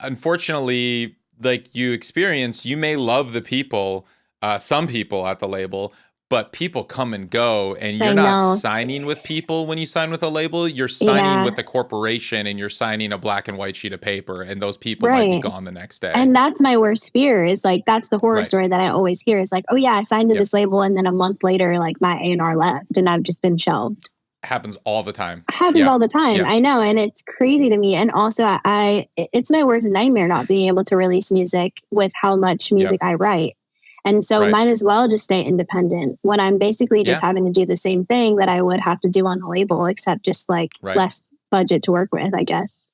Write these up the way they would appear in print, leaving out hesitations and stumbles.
unfortunately, like you may love the people, some people at the label, but people come and go, and you're I not know. signing with people when you sign with a label. You're signing Yeah, with a corporation, and you're signing a black and white sheet of paper, and those people might be right. gone the next day. And that's my worst fear is like, that's the horror Right. story that I always hear is like, oh yeah, I signed to Yep. this label. And then a month later, like my A&R left and I've just been shelved. Happens all the time. Happens Yeah. all the time. Yeah. I know. And it's crazy to me. And also it's my worst nightmare not being able to release music with how much music Yep. I write. And so Right. might as well just stay independent when I'm basically just Yeah. having to do the same thing that I would have to do on a label, except just like Right. less budget to work with, I guess.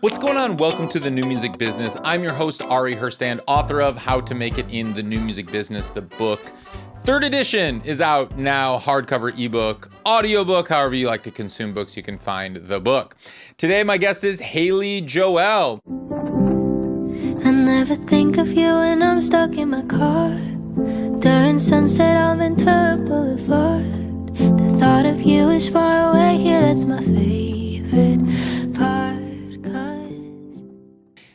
What's going on? Welcome to the New Music Business. I'm your host, Ari Herstand, author of How to Make It in the New Music Business, the book. Third edition is out now, hardcover, ebook, audiobook, however you like to consume books, you can find the book. Today, my guest is Haley Joelle. I never think of you when I'm stuck in my car. During sunset on Ventura Boulevard. The thought of you is far away here, that's my favorite part.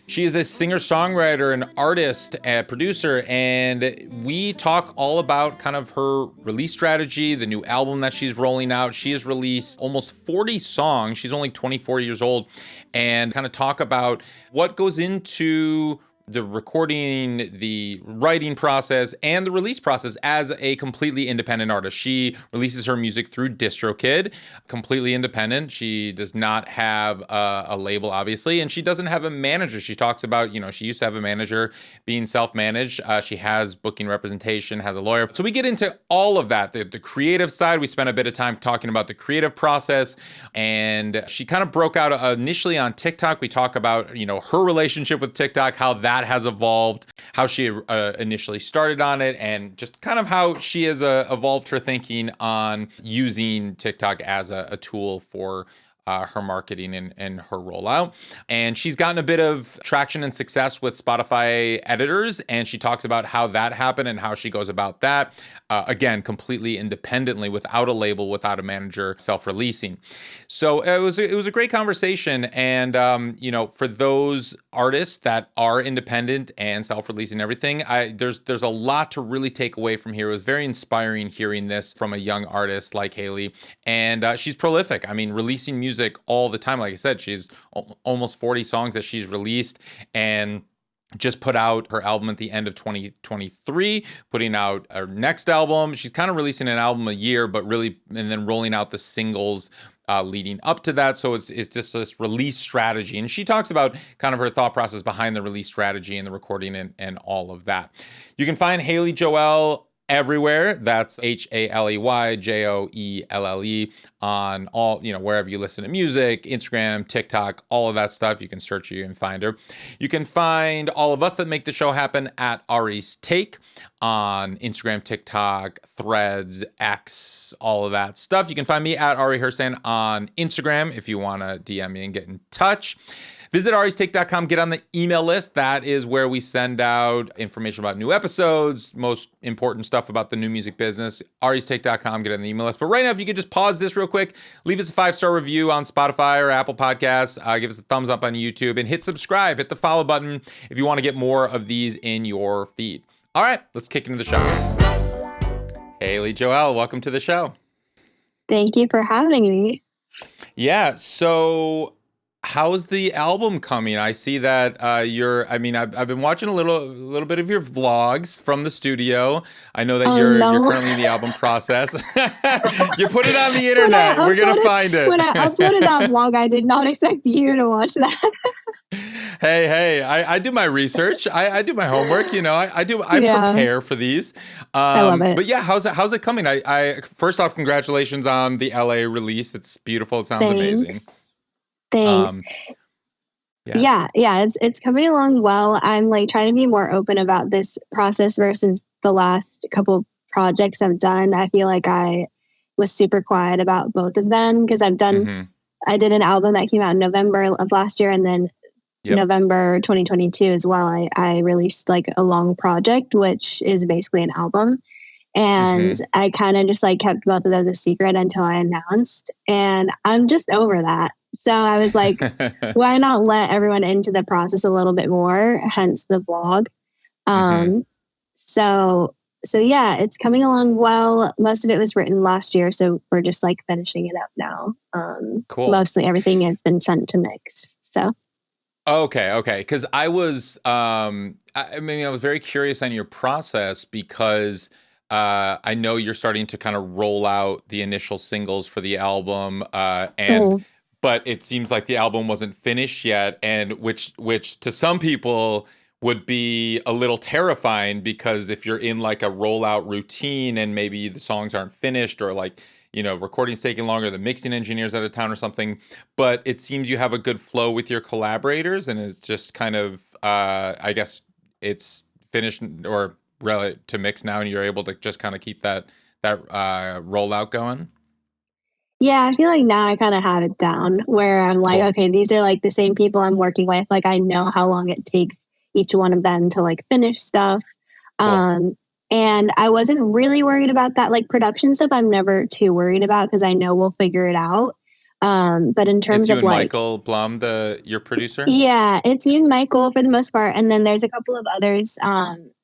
She is a singer-songwriter, an artist, a producer, and we talk all about kind of her release strategy, the new album that she's rolling out. She has released almost 40 songs. She's only 24 years old, and kind of talk about what goes into the recording, the writing process, and the release process as a completely independent artist. She releases her music through DistroKid, completely independent. She does not have a label, obviously, and she doesn't have a manager. She talks about, she used to have a manager, being self-managed. She has booking representation, has a lawyer. So we get into all of that, the creative side. We spent a bit of time talking about the creative process, and she kind of broke out initially on TikTok. We talk about, her relationship with TikTok, how that has evolved, how she initially started on it, and just kind of how she has evolved her thinking on using TikTok as a tool for her marketing and her rollout. And she's gotten a bit of traction and success with Spotify editors, and she talks about how that happened and how she goes about that. Again, completely independently, without a label, without a manager, self-releasing. So it was a great conversation. And for those artists that are independent and self-releasing everything, there's a lot to really take away from here. It was very inspiring hearing this from a young artist like Haley, and she's prolific. I mean, releasing music all the time. Like I said, she's almost 40 songs that she's released, and just put out her album at the end of 2023, putting out her next album. She's kind of releasing an album a year, but really, and then rolling out the singles leading up to that. So it's just this release strategy. And she talks about kind of her thought process behind the release strategy and the recording and all of that. You can find Haley Joelle everywhere. That's HaleyJoelle on all, wherever you listen to music, Instagram, TikTok, all of that stuff. You can search her and find her. You can find all of us that make the show happen at Ari's Take on Instagram, TikTok, Threads, X, all of that stuff. You can find me at Ari Herstand on Instagram if you want to DM me and get in touch. Visit aristake.com, get on the email list. That is where we send out information about new episodes, most important stuff about the new music business. aristake.com, get on the email list. But right now, if you could just pause this real quick, leave us a 5-star review on Spotify or Apple Podcasts, give us a thumbs up on YouTube, and hit subscribe, hit the follow button if you want to get more of these in your feed. All right, let's kick into the show. Haley Joelle, welcome to the show. Thank you for having me. Yeah, so how's the album coming? I see that I've been watching a little bit of your vlogs from the studio. I know that you're currently in the album process. You put it on the internet. We're going to find it. When I uploaded that vlog, I did not expect you to watch that. Hey, I do my research. I do my homework, I prepare for these. I love it. But yeah, how's it coming? I first off, congratulations on the LA release. It's beautiful. It sounds amazing. Thanks. Yeah, it's coming along well. I'm like trying to be more open about this process versus the last couple projects I've done. I feel like I was super quiet about both of them because I did an album that came out in November of last year, and then November 2022 as well. I released like a long project, which is basically an album. And I kind of just like kept both of those a secret until I announced. And I'm just over that. So I was like, why not let everyone into the process a little bit more? Hence the vlog. So yeah, it's coming along well. Most of it was written last year, so we're just like finishing it up now. Cool. Mostly everything has been sent to mix. So. Okay. Because I was, I was very curious on your process because I know you're starting to kind of roll out the initial singles for the album, but it seems like the album wasn't finished yet, and which to some people would be a little terrifying, because if you're in like a rollout routine and maybe the songs aren't finished, or like, recording's taking longer, the mixing engineer's out of town or something, but it seems you have a good flow with your collaborators, and it's just kind of, I guess it's finished or ready to mix now, and you're able to just kind of keep that rollout going. Yeah, I feel like now I kind of have it down where I'm like, okay, these are like the same people I'm working with. Like I know how long it takes each one of them to like finish stuff. And I wasn't really worried about that. Like production stuff, I'm never too worried about because I know we'll figure it out. But in terms it's you of and like Michael Blum, your producer? Yeah, it's me and Michael for the most part. And then there's a couple of others.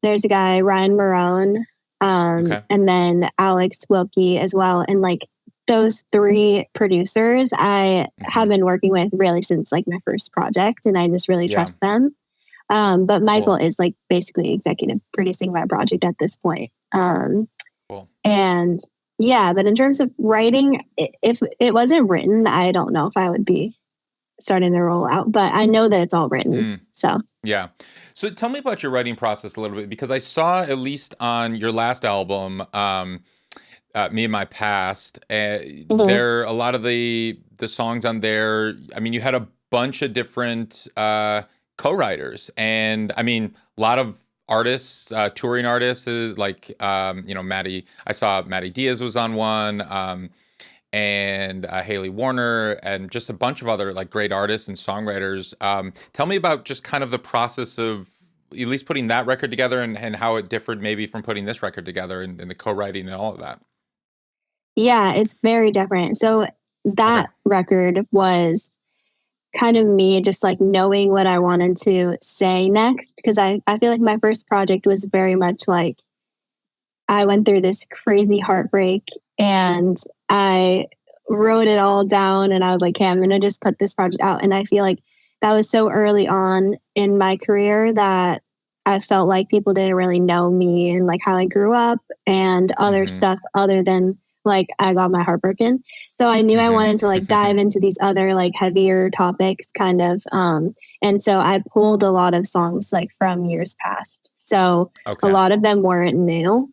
There's a guy, Ryan Marone, and then Alex Wilkie as well. And like those three producers I have been working with really since like my first project, and I just really trust them. But Michael is like basically executive producing my project at this point. And yeah, but in terms of writing, if it wasn't written, I don't know if I would be starting to roll out, but I know that it's all written. So tell me about your writing process a little bit, because I saw, at least on your last album, Me and My Past, there, a lot of the songs on there, I mean, you had a bunch of different co-writers, and I mean, a lot of artists, touring artists, like Maddie. I saw Maddie Diaz was on one, and Haley Warner, and just a bunch of other like great artists and songwriters. Tell me about just kind of the process of at least putting that record together, and how it differed maybe from putting this record together, and the co-writing and all of that. Yeah, it's very different. So that record was kind of me just like knowing what I wanted to say next. Because I feel like my first project was very much like I went through this crazy heartbreak and I wrote it all down, and I was like, okay, I'm going to just put this project out. And I feel like that was so early on in my career that I felt like people didn't really know me and like how I grew up and other stuff other than like I got my heart broken. So I knew I wanted to like dive into these other like heavier topics kind of. And so I pulled a lot of songs like from years past. So a lot of them weren't new.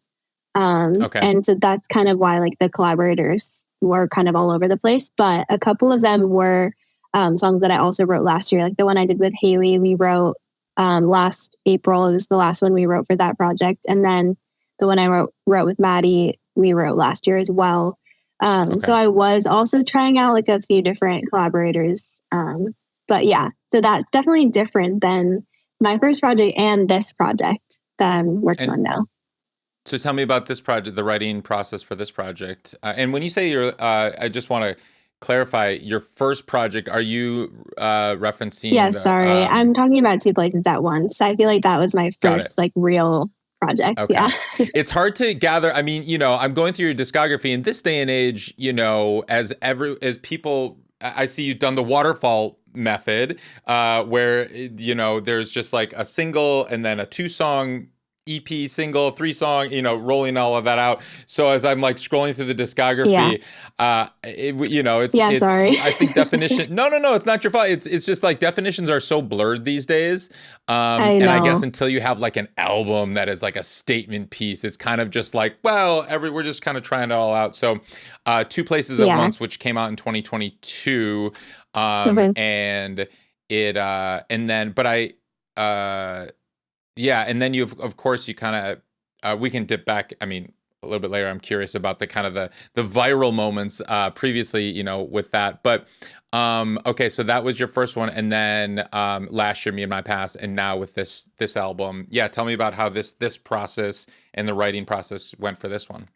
And so that's kind of why like the collaborators were kind of all over the place. But a couple of them were songs that I also wrote last year. Like the one I did with Haley, we wrote last April. It was the last one we wrote for that project. And then the one I wrote with Maddie, we wrote last year as well. So I was also trying out like a few different collaborators. But yeah, so that's definitely different than my first project and this project that I'm working on now. So tell me about this project, the writing process for this project. And when you say I just want to clarify, your first project, are you referencing? Yeah, sorry. I'm talking about two places at once. I feel like that was my first like real project. Yeah. It's hard to gather. I mean, I'm going through your discography in this day and age, as people, I see you've done the waterfall method, where, there's just like a single and then a 2-song EP, single, 3-song, rolling all of that out. So as I'm like scrolling through the discography, it's sorry. I think definition. No, it's not your fault. It's just like definitions are so blurred these days. And I guess until you have like an album that is like a statement piece, it's kind of just like, well, we're just kind of trying it all out. So, Two Places at Once, which came out in 2022, and it, and then, but and then of course, you kind of, we can dip back. I mean, a little bit later. I'm curious about the kind of the viral moments previously, with that. But okay, so that was your first one, and then last year, Me and My Past, and now with this album. Yeah, tell me about how this process and the writing process went for this one.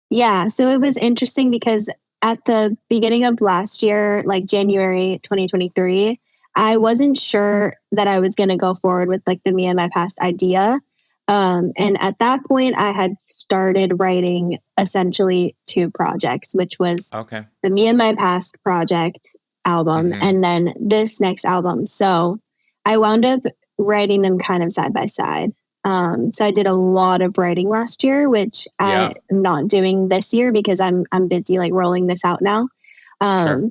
Yeah, so it was interesting because at the beginning of last year, like January 2023, I wasn't sure that I was going to go forward with like the Me and My Past idea. And at that point, I had started writing essentially two projects, which was Okay. the Me and My Past project album and then this next album. So I wound up writing them kind of side by side. So I did a lot of writing last year, which I am not doing this year because I'm busy like rolling this out now. Sure.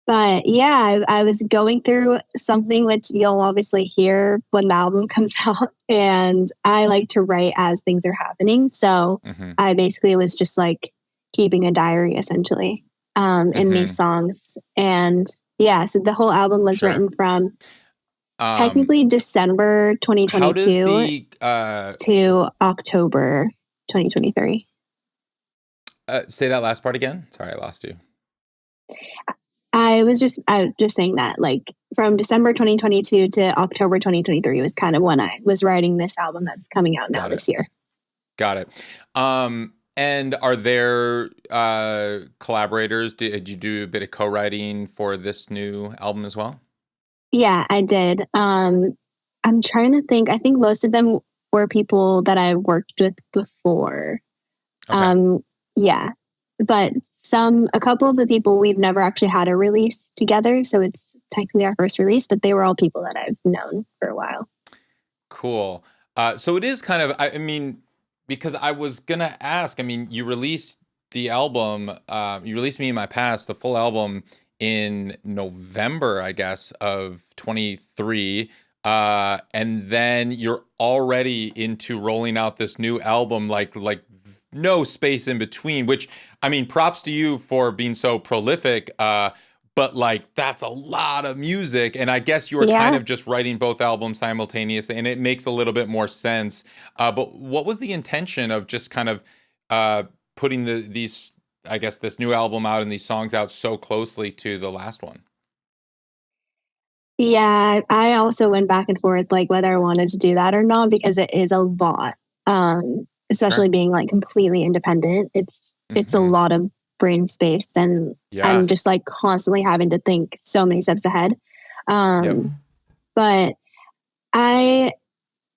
But yeah, I was going through something which you'll obviously hear when the album comes out, and I like to write as things are happening. So I basically was just like keeping a diary essentially in these songs. And yeah, so the whole album was written from technically December How does 2022 to October 2023. Say that last part again? Sorry, I lost you. I was just saying that like from December 2022 to October 2023 was kind of when I was writing this album that's coming out now this year. Got it. And are there collaborators? Did you do a bit of co-writing for this new album as well? Yeah, I did. I'm trying to think. I think most of them were people that I worked with before. Okay. Yeah. But a couple of the people we've never actually had a release together. So it's technically our first release, but they were all people that I've known for a while. Cool. So it is kind of, I mean, because I was going to ask, I mean, you released the album, you released Me in My Past, the full album in November, I guess, of 23. And then you're already into rolling out this new album, like no space in between, which, I mean, props to you for being so prolific. But like, that's a lot of music. And I guess you were kind of just writing both albums simultaneously, and it makes a little bit more sense. But what was the intention of just kind of putting these, I guess, this new album out and these songs out so closely to the last one? Yeah, I also went back and forth like whether I wanted to do that or not because it is a lot. Especially being like completely independent. It's a lot of brain space, and I'm just like constantly having to think so many steps ahead. But I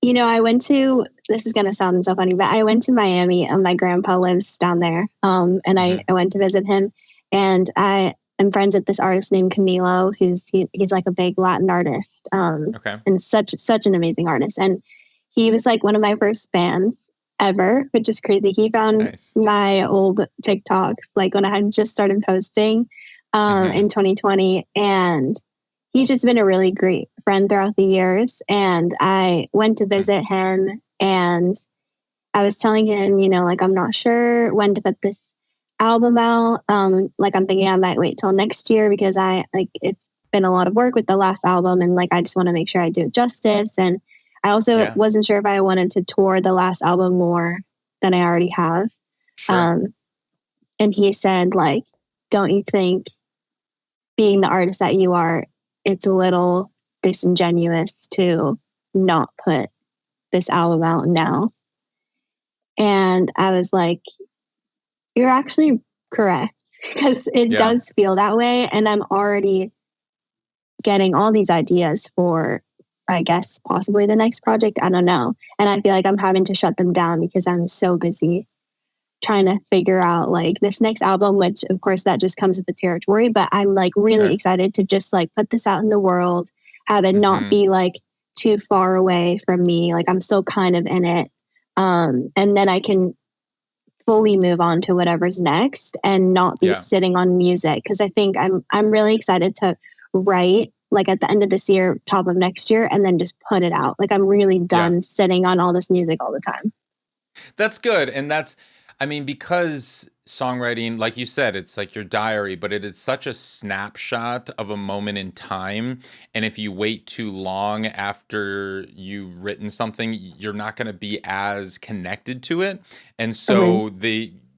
went to, this is going to sound so funny, but I went to Miami and my grandpa lives down there. And I went to visit him, and I am friends with this artist named Camilo, he's like a big Latin artist. And such an amazing artist. And he was like one of my first fans ever, which is crazy. He found my old TikToks, like when I had just started posting in 2020. And he's just been a really great friend throughout the years. And I went to visit him, and I was telling him, like, I'm not sure when to put this album out. Like, I'm thinking I might wait till next year because it's been a lot of work with the last album. And like, I just want to make sure I do it justice. And I also wasn't sure if I wanted to tour the last album more than I already have. And he said, like, don't you think being the artist that you are, it's a little disingenuous to not put this album out now? And I was like, you're actually correct, because it does feel that way. And I'm already getting all these ideas for, I guess, possibly the next project. I don't know. And I feel like I'm having to shut them down because I'm so busy trying to figure out like this next album, which of course that just comes with the territory, but I'm like really excited to just like put this out in the world, have it not be like too far away from me. Like I'm still kind of in it. And then I can fully move on to whatever's next and not be sitting on music. Cause I think I'm really excited to write like at the end of this year, top of next year, and then just put it out. Like I'm really done sitting on all this music all the time. That's good. And I mean, because songwriting, like you said, it's like your diary, but it is such a snapshot of a moment in time. And if you wait too long after you've written something, you're not going to be as connected to it. And Mhm. so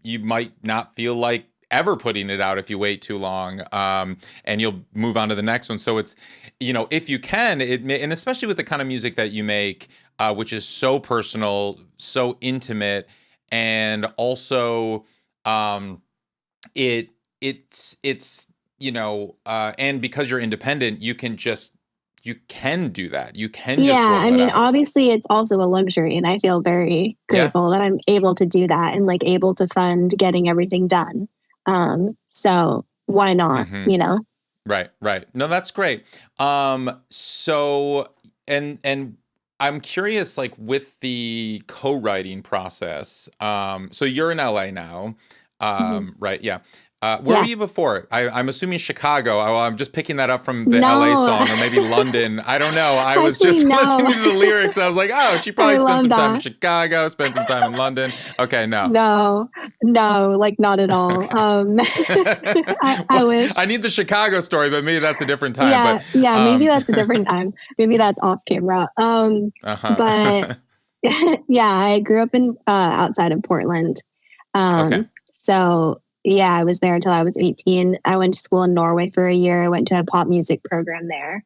you might not feel like ever putting it out if you wait too long, and you'll move on to the next one. So it's, if you can, and especially with the kind of music that you make, which is so personal, so intimate, and also um it's and because you're independent, you can do that, you can Yeah, just I roll it mean, out. obviously, it's also a luxury, and I feel very Yeah. grateful that I'm able to do that and like able to fund getting everything done. So why not? Hmm. You know? Right. No, that's great. So and I'm curious, like with the co-writing process. So you're in LA now. Mhm. Right, yeah. Where were Yeah. you before? I'm assuming Chicago. I'm just picking that up from the LA No, song, or maybe London. I don't know. I was actually, just no. listening to the lyrics. I was like, oh, she I probably spent love some time in that. Chicago, spent some time in London. Okay, no. No, no, like not at all. Okay. I Well, wish. I need the Chicago story, but maybe that's a different time. But Yeah, yeah, maybe um, that's a different time. Maybe that's off camera. But uh-huh. yeah, I grew up in outside of Portland. Okay. So yeah, I was there until I was 18. I went to school in Norway for a year. I went to a pop music program there,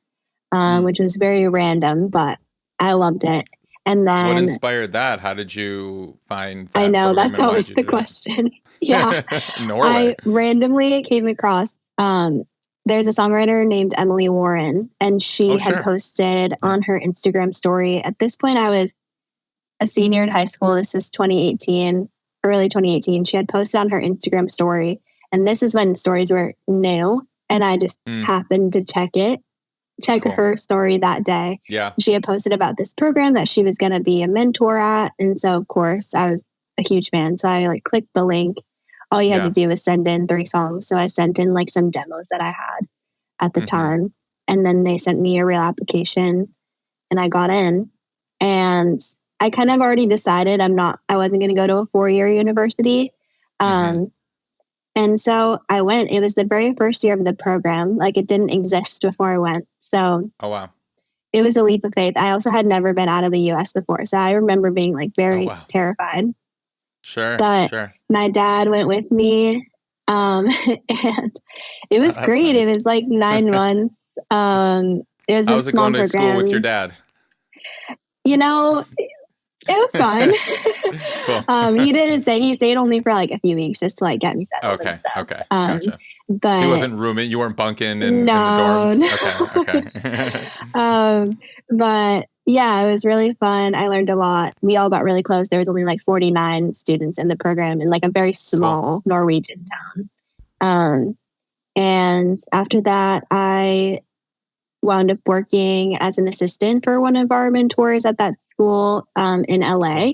Mm. which was very random, but I loved it. And What then inspired that? How did you find I that know program, that's and why did always you the do question. Yeah, that? Norway. I randomly came across there's a songwriter named Emily Warren, and Oh, she had sure. posted Yeah. on her Instagram story. At this point, I was a senior in high school. This is 2018, early 2018. She had posted on her Instagram story, and this is when stories were new. And I just Mm, happened to check cool. her story that day. Yeah. She had posted about this program that she was going to be a mentor at. And so, of course, I was a huge fan. So I like clicked the link. All you had to Yeah. do was send in 3 songs. So I sent in like some demos that I had at the Hmm. time. And then they sent me a real application and I got in. And I kind of already decided I wasn't going to go to a 4-year university. Hmm. Um, and so I went. It was the very first year of the program. Like it didn't exist before I went. So Oh, wow. it was a leap of faith. I also had never been out of the US before. So I remember being like Oh, very wow. terrified. Sure. But Sure. my dad went with me. And it was That's great. It nice. was like 9 months. It was a How's it small going to school with your program. dad? You know, it was fun. Cool. He didn't say, he stayed only for like a few weeks just to like get me settled and Okay. stuff. Okay. Gotcha. He But wasn't rooming. You weren't bunking in the no, dorms. Okay. no. Okay. But yeah, it was really fun. I learned a lot. We all got really close. There was only like 49 students in the program in like a very Cool. small Norwegian town. Um, and after that, I wound up working as an assistant for one of our mentors at that school in Cool. LA.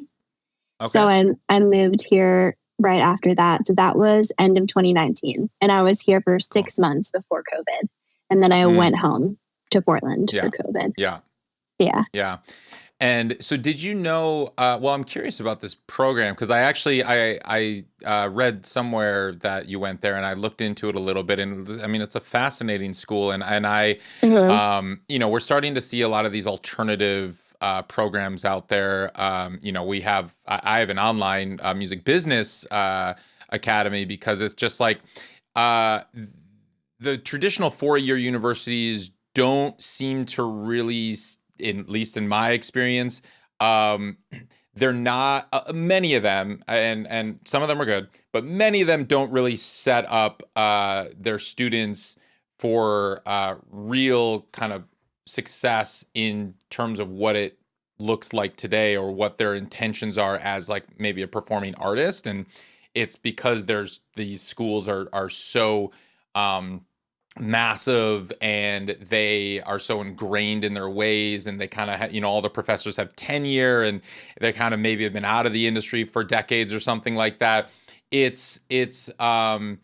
So Okay. I moved here right after that. So that was end of 2019. And I was here for Cool. 6 months before COVID. And then I Mm. went home to Portland for Yeah. COVID. Yeah. Yeah. Yeah. And so, did you know? Well, I'm curious about this program because I actually I read somewhere that you went there, and I looked into it a little bit, and I mean it's a fascinating school, and I, Mhm. we're starting to see a lot of these alternative programs out there. I have an online music business academy because it's just like uh, the traditional 4-year universities don't seem to really, at least in my experience, um, they're not many of them, and some of them are good, but many of them don't really set up their students for real kind of success in terms of what it looks like today or what their intentions are as like maybe a performing artist. And it's because there's these schools are so um massive, and they are so ingrained in their ways, and they kind of all the professors have tenure, and they kind of maybe have been out of the industry for decades or something like that. It's kind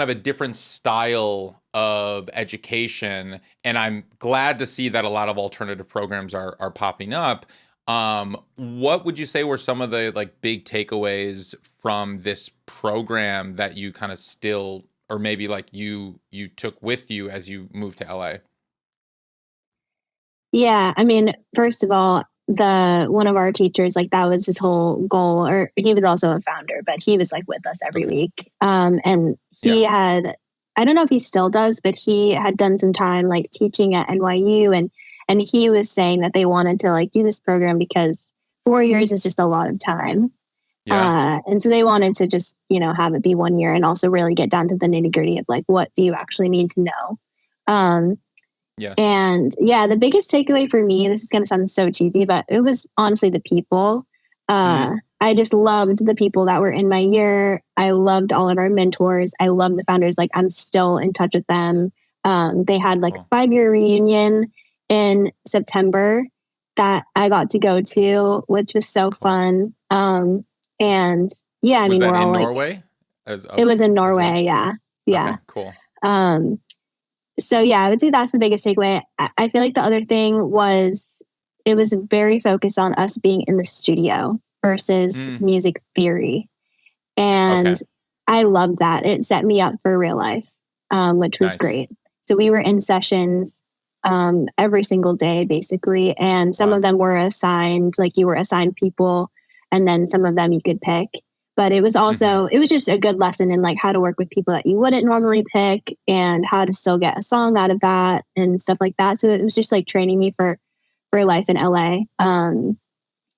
of a different style of education, and I'm glad to see that a lot of alternative programs are popping up. What would you say were some of the like big takeaways from this program that you kind of still, or maybe like you took with you as you moved to LA? Yeah, I mean, first of all, the one of our teachers, like that was his whole goal, or he was also a founder, but he was like with us every Okay. week. And Yeah. he had, I don't know if he still does, but he had done some time like teaching at NYU, and he was saying that they wanted to like do this program because 4 years is just a lot of time. Yeah. And so they wanted to just, have it be 1 year and also really get down to the nitty gritty of like, what do you actually need to know? Um, Yes. and yeah, the biggest takeaway for me, this is going to sound so cheesy, but it was honestly the people. I just loved the people that were in my year. I loved all of our mentors. I love the founders. Like I'm still in touch with them. They had like Cool. a 5-year reunion in September that I got to go to, which was so Cool. fun. And yeah, I Was mean, that we're all in like, Norway it was in as well? Norway. Yeah. Yeah. Okay, cool. Um, so yeah, I would say that's the biggest takeaway. I feel like the other thing was it was very focused on us being in the studio versus music theory. And Okay. I loved that. It set me up for real life, which was Nice. great. So we were in sessions every single day, basically. And some Wow. of them were assigned, like you were assigned people, and then some of them you could pick. But it was also, it was just a good lesson in like how to work with people that you wouldn't normally pick and how to still get a song out of that and stuff like that. So it was just like training me for life in LA.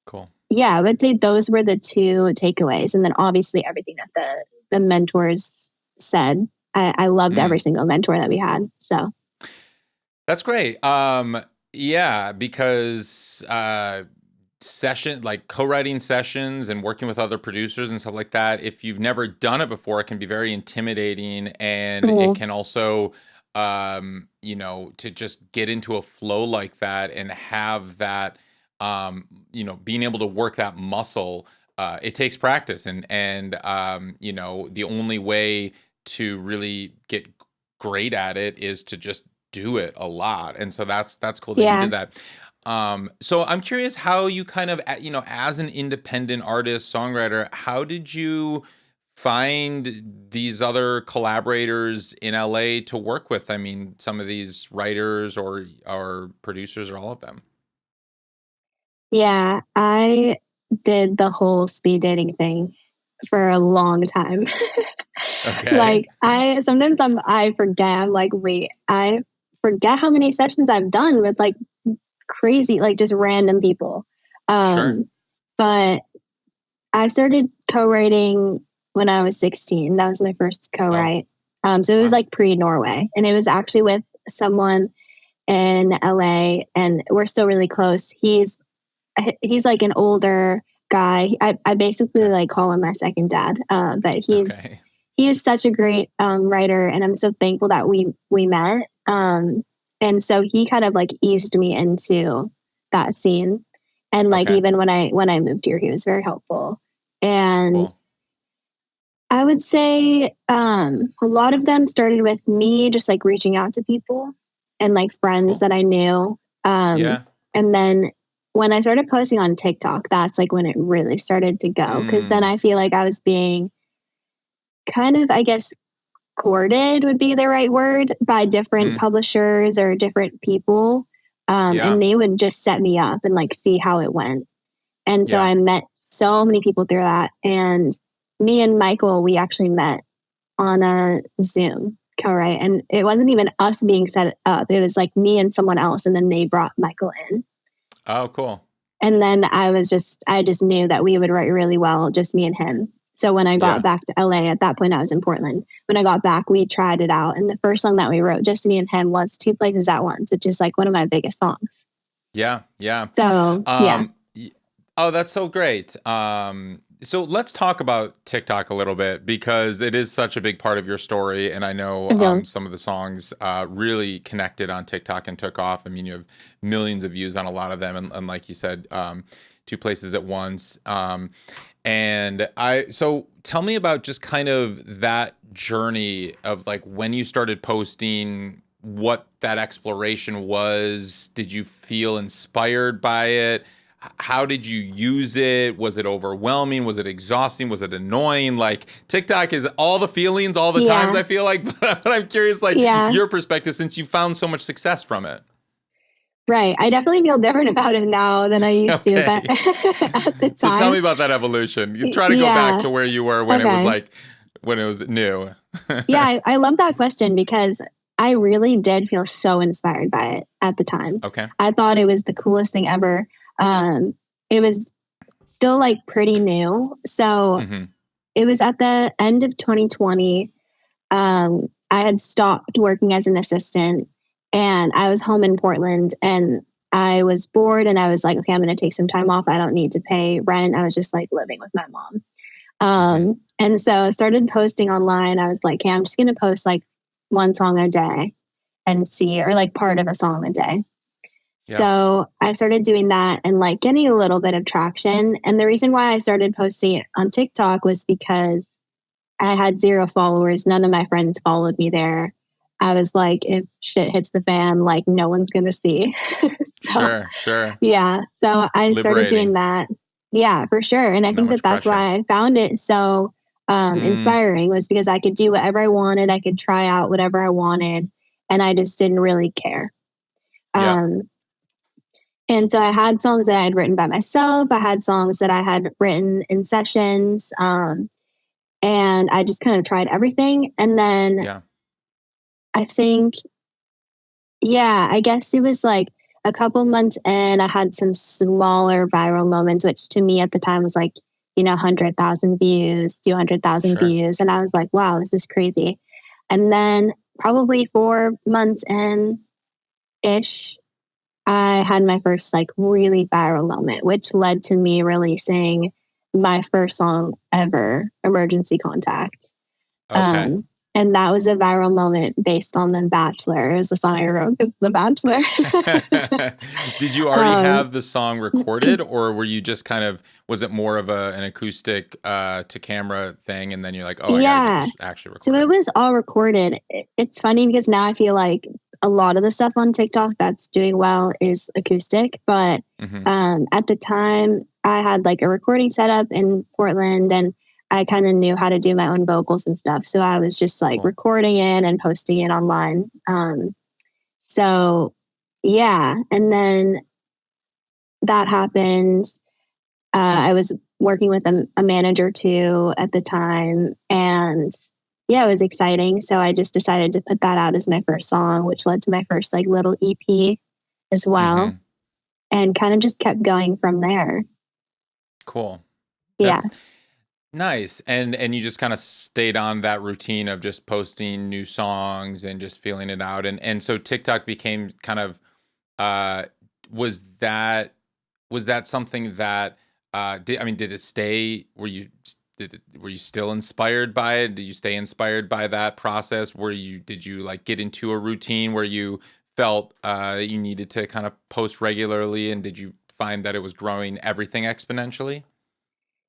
Cool. Yeah, I would say those were the two takeaways. And then obviously everything that the mentors said. I loved every single mentor that we had. So That's great. Yeah, because like co-writing sessions and working with other producers and stuff like that, if you've never done it before, it can be very intimidating, and it can also to just get into a flow like that and have that being able to work that muscle, it takes practice, and the only way to really get great at it is to just do it a lot. And so that's cool that you yeah. did that. So I'm curious how you kind of, as an independent artist, songwriter, how did you find these other collaborators in LA to work with? I mean, some of these writers or producers, or all of them. Yeah, I did the whole speed dating thing for a long time. Okay. Like I forget. I'm like, wait, I forget how many sessions I've done with like crazy, like just random people. Sure. But I started co-writing when I was 16. That was my first Oh, co-write. So it was wow. like pre-Norway, and it was actually with someone in LA, and we're still really close. He's like an older guy. I basically Okay. like call him my second dad. But Okay. he is such a great writer, and I'm so thankful that we met. And so he kind of like eased me into that scene, and like Okay. even when I moved here, he was very helpful. And Cool. I would say a lot of them started with me just like reaching out to people and like friends Cool. that I knew. Yeah. And then when I started posting on TikTok, that's like when it really started to go. Cause then I feel like I was being kind of, I guess, courted would be the right word by different publishers or different people. Yeah. And they would just set me up and like see how it went. And so Yeah. I met so many people through that. And me and Michael, we actually met on a Zoom co-write. And it wasn't even us being set up. It was like me and someone else. And then they brought Michael in. Oh, cool. And then I just knew that we would write really well, just me and him. So when I got Yeah. back to LA, at that point I was in Portland. When I got back, we tried it out. And the first song that we wrote, just me and him, was Two Places at Once, which is like one of my biggest songs. Yeah. Yeah. So yeah. Oh, that's so great. So let's talk about TikTok a little bit, because it is such a big part of your story. And I know some of the songs really connected on TikTok and took off. I mean, you have millions of views on a lot of them. And like you said, Two Places at Once. So tell me about just kind of that journey of like when you started posting, what that exploration was. Did you feel inspired by it? how did you use it? Was it overwhelming? Was it exhausting? Was it annoying? Like TikTok is all the feelings all the times, I feel like, but I'm curious, like your perspective, since you found so much success from it. Right. I definitely feel different about it now than I used to, but at the time. So tell me about that evolution. You try to go back to where you were when it was like, when it was new. Yeah, I love that question because I really did feel so inspired by it at the time. Okay. I thought it was the coolest thing ever. It was still like pretty new. So it was at the end of 2020. I had stopped working as an assistant and I was home in Portland and I was bored and I was like, okay, I'm going to take some time off. I don't need to pay rent. I was just like living with my mom. And so I started posting online. I was like, okay, I'm just going to post like one song a day and see, or like part of a song a day. Yeah. So I started doing that and like getting a little bit of traction. And the reason why I started posting it on TikTok was because I had 0 followers. None of my friends followed me there. I was like, if shit hits the fan, like no one's going to see. Sure. Yeah. So I started doing that. Yeah, for sure. And I think that's why I found it so inspiring, was because I could do whatever I wanted. I could try out whatever I wanted. And I just didn't really care. And so I had songs that I had written by myself. I had songs that I had written in sessions. And I just kind of tried everything. And then I think, I guess it was like a couple months in, I had some smaller viral moments, which to me at the time was like, 100,000 views, 200,000 views. And I was like, wow, this is crazy. And then probably 4 months in-ish, I had my first like really viral moment, which led to me releasing my first song ever, Emergency Contact. Okay. And that was a viral moment based on The Bachelor. It was the song I wrote, The Bachelor. Did you already have the song recorded, or were you just kind of, was it more of an acoustic to camera thing? And then you're like, oh, I gotta get this actually recorded. So it was all recorded. It's funny because now I feel like a lot of the stuff on TikTok that's doing well is acoustic. But at the time, I had like a recording setup in Portland and I kind of knew how to do my own vocals and stuff. So I was just like recording it and posting it online. And then that happened. I was working with a manager too at the time. And it was exciting. So I just decided to put that out as my first song, which led to my first like little EP as well. And kind of just kept going from there. Cool. That's nice. And you just kind of stayed on that routine of just posting new songs and just feeling it out. And so TikTok became kind of, was that something that, did it stay? Were you still inspired by it? Did you stay inspired by that process? Did you like get into a routine where you felt that you needed to kind of post regularly? And did you find that it was growing everything exponentially?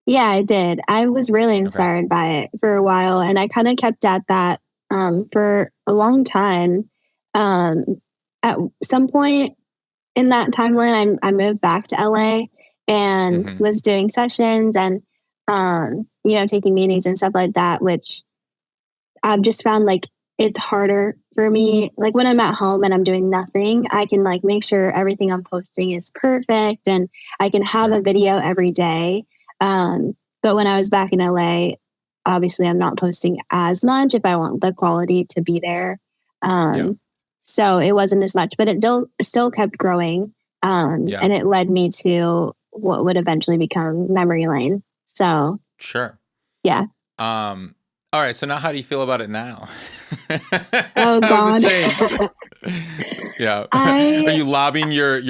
Yeah, I did. I was really inspired by it for a while, and I kind of kept at that for a long time. At some point in that timeline, I moved back to LA and was doing sessions and taking meetings and stuff like that, which I've just found like it's harder for me. Like when I'm at home and I'm doing nothing, I can like make sure everything I'm posting is perfect and I can have a video every day. But when I was back in LA, obviously I'm not posting as much if I want the quality to be there. So it wasn't as much, but it still kept growing. And it led me to what would eventually become Memory Lane. So sure. Yeah. All right. So now how do you feel about it now? Oh God. Yeah. Are you lobbying your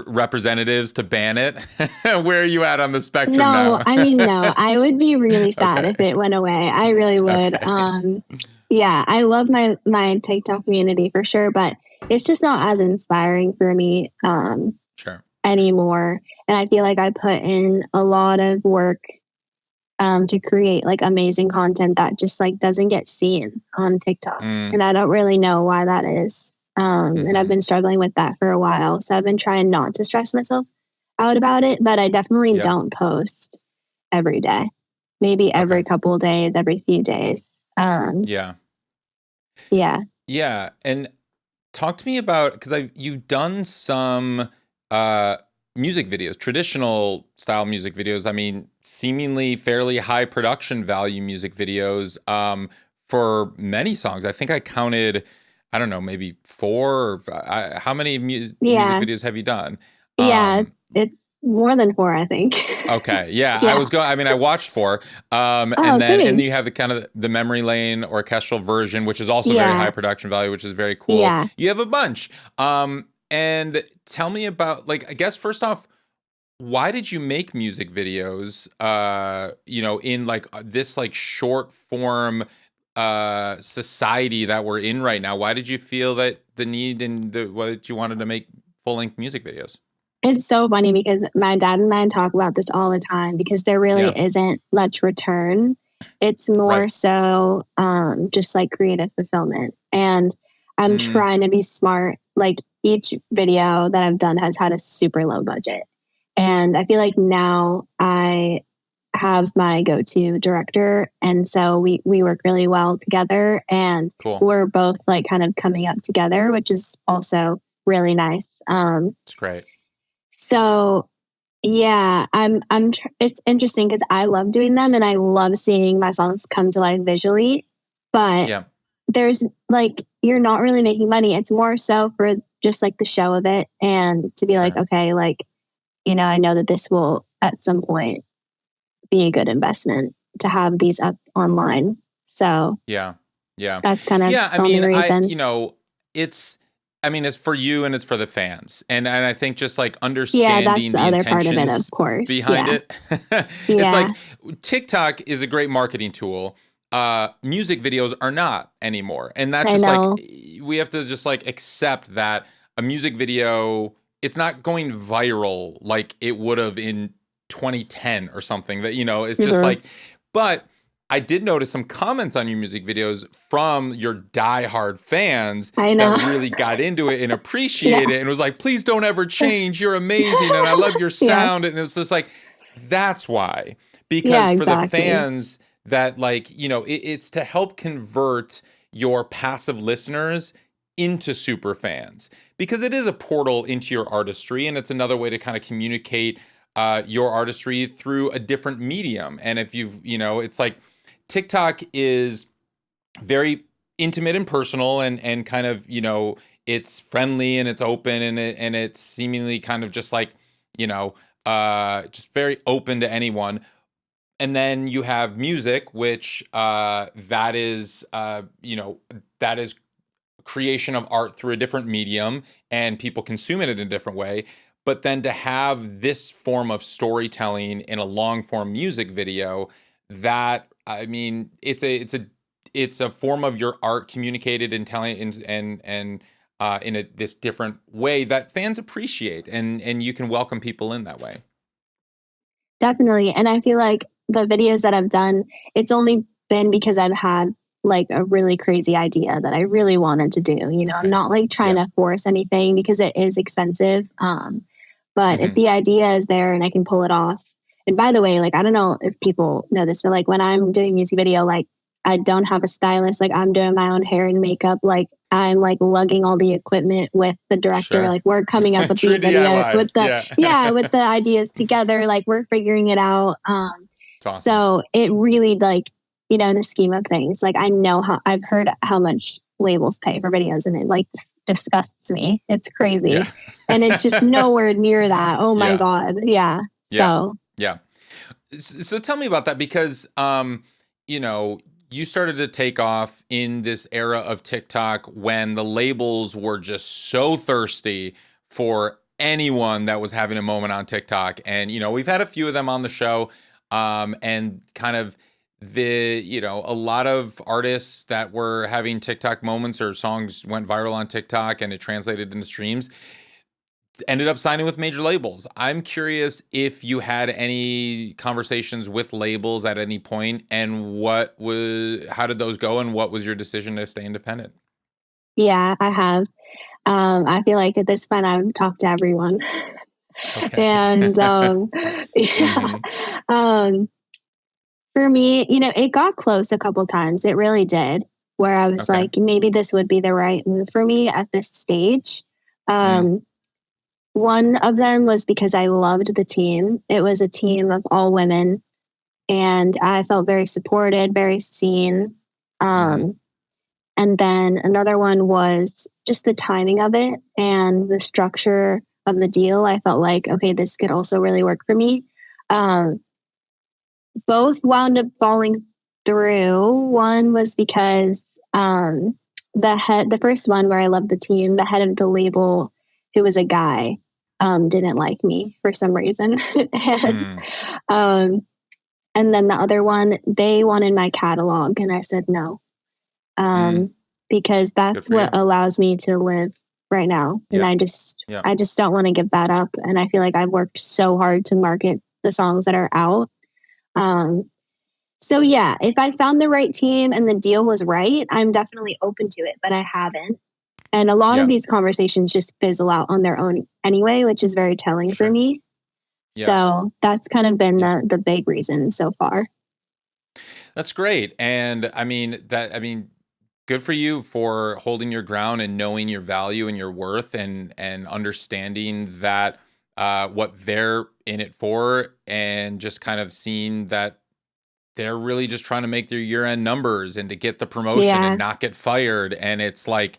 representatives to ban it? Where are you at on the spectrum now? No. I would be really sad if it went away. I really would. I love my TikTok community for sure, but it's just not as inspiring for me anymore. And I feel like I put in a lot of work to create like amazing content that just like doesn't get seen on TikTok. And I don't really know why that is. And I've been struggling with that for a while. So I've been trying not to stress myself out about it, but I definitely don't post every day. Maybe every couple of days, every few days. Yeah. And talk to me about, because you've done some music videos, traditional style music videos. I mean, seemingly fairly high production value music videos for many songs. I think I counted, I don't know, maybe 4. How many music videos have you done? It's more than 4, I think. Okay. Yeah. I watched 4. And then you have the kind of the memory lane orchestral version, which is also very high production value, which is very cool. Yeah. You have a bunch. And tell me about, like, I guess first off, why did you make music videos, in like this like short form society that we're in right now? Why did you feel that the need and what you wanted to make full length music videos? It's so funny because my dad and I talk about this all the time because there really isn't much return. It's more so just like creative fulfillment. And I'm trying to be smart. Like each video that I've done has had a super low budget. And I feel like now I have my go-to director. And so we work really well together. And we're both like kind of coming up together, which is also really nice. It's great. So yeah, it's interesting because I love doing them and I love seeing my songs come to life visually, but there's like, you're not really making money. It's more so for just like the show of it and to be like, okay, like, I know that this will at some point be a good investment to have these up online. So that's kind of the only reason. It's for you and it's for the fans. And I think just like understanding the other part of it, of course, behind it. It's like TikTok is a great marketing tool. Music videos are not anymore. And that's just like, we have to just like accept that a music video, it's not going viral like it would have in 2010 or something that, it's just like, but I did notice some comments on your music videos from your diehard fans that really got into it and appreciate it and was like, please don't ever change. You're amazing. And I love your sound. And it's just like, that's why. Because for the fans that like, it's to help convert your passive listeners into super fans. Because it is a portal into your artistry. And it's another way to kind of communicate your artistry through a different medium. And if it's like, TikTok is very intimate and personal and kind of, it's friendly and it's open and it's seemingly kind of just like, just very open to anyone. And then you have music, which that is creation of art through a different medium and people consume it in a different way. But then to have this form of storytelling in a long form music video, that it's a form of your art communicated and telling and in this different way that fans appreciate and you can welcome people in that way. Definitely. And I feel like the videos that I've done, it's only been because I've had like a really crazy idea that I really wanted to do. I'm not like trying to force anything because it is expensive. But if the idea is there and I can pull it off. And by the way, like, I don't know if people know this, but like when I'm doing music video, like I don't have a stylist, like I'm doing my own hair and makeup. Like I'm like lugging all the equipment with the director. Like we're coming up with the video DIY. With the, with the ideas together, like we're figuring it out. Awesome. So it really like, in the scheme of things, like I know I've heard how much labels pay for videos and it like disgusts me. It's crazy. And it's just nowhere near that. Oh my God. Yeah. So tell me about that because, you started to take off in this era of TikTok when the labels were just so thirsty for anyone that was having a moment on TikTok. And, we've had a few of them on the show and kind of a lot of artists that were having TikTok moments or songs went viral on TikTok and it translated into streams. Ended up signing with major labels. I'm curious if you had any conversations with labels at any point and how did those go and what was your decision to stay independent? Yeah, I have. I feel like at this point I've talked to everyone. Okay. And yeah. Um, for me, it got close a couple times. It really did, where I was Okay. like, maybe this would be the right move for me at this stage. Mm. One of them was because I loved the team. It was a team of all women, and I felt very supported, very seen. Mhm. And then another one was just the timing of it and the structure of the deal. I felt like, okay, this could also really work for me. Um, both wound up falling through. One was because the first one where I loved the team, the head of the label, who was a guy, didn't like me for some reason. and Mm. um, and then the other one, they wanted my catalog, and I said no, Mm. because Good that's for what you. allows me to live right now, and Yeah. I just Yeah. I just don't want to give that up. And I feel like I've worked so hard to market the songs that are out. Um, so yeah, if I found the right team and the deal was right, I'm definitely open to it, but I haven't. And a lot of Yeah. these conversations just fizzle out on their own anyway, which is very telling for Sure. me. Yeah. So that's kind of been Yeah. the big reason so far. That's great. And I mean, good for you for holding your ground and knowing your value and your worth and understanding that what they're in it for, and just kind of seeing that they're really just trying to make their year-end numbers and to get the promotion and Yeah. not get fired. And it's like,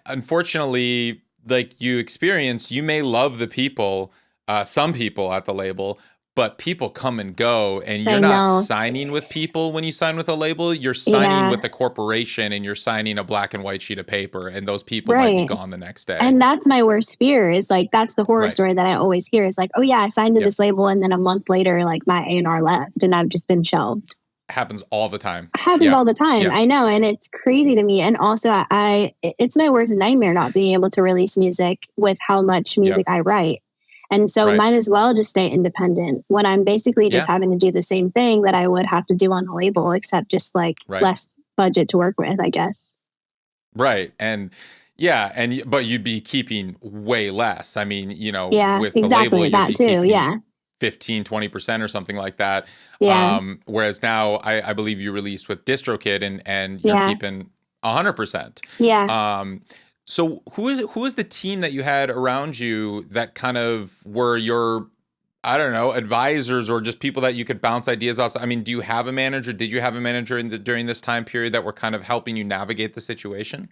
unfortunately, like you may love the people, some people at the label, but people come and go, and you're I not know. signing with people when you sign with a label. You're signing Yeah. with a corporation, and you're signing a black and white sheet of paper, and those people might be Right. gone the next day. And that's my worst fear, is like, that's the horror Right. story that I always hear, is like, oh yeah, I signed to Yep. this label, and then a month later, like my A&R left and I've just been shelved. Happens all the time. Happens Yeah. all the time. Yeah. I know. And it's crazy to me. And also it's my worst nightmare not being able to release music with how much music Yep. I write. And so Right. might as well just stay independent when I'm basically just Yeah. having to do the same thing that I would have to do on a label, except just like Right. less budget to work with, I guess. Right. And yeah, but you'd be keeping way less. I mean, Yeah, with the label, exactly. you'd That be too. keeping Yeah. 15-20% or something like that. Yeah. Whereas now I believe you released with DistroKid, and you're Yeah. keeping 100%. Yeah. So who is the team that you had around you that kind of were your, I don't know, advisors, or just people that you could bounce ideas off? I mean, do you have a manager? Did you have a manager during this time period that were kind of helping you navigate the situation?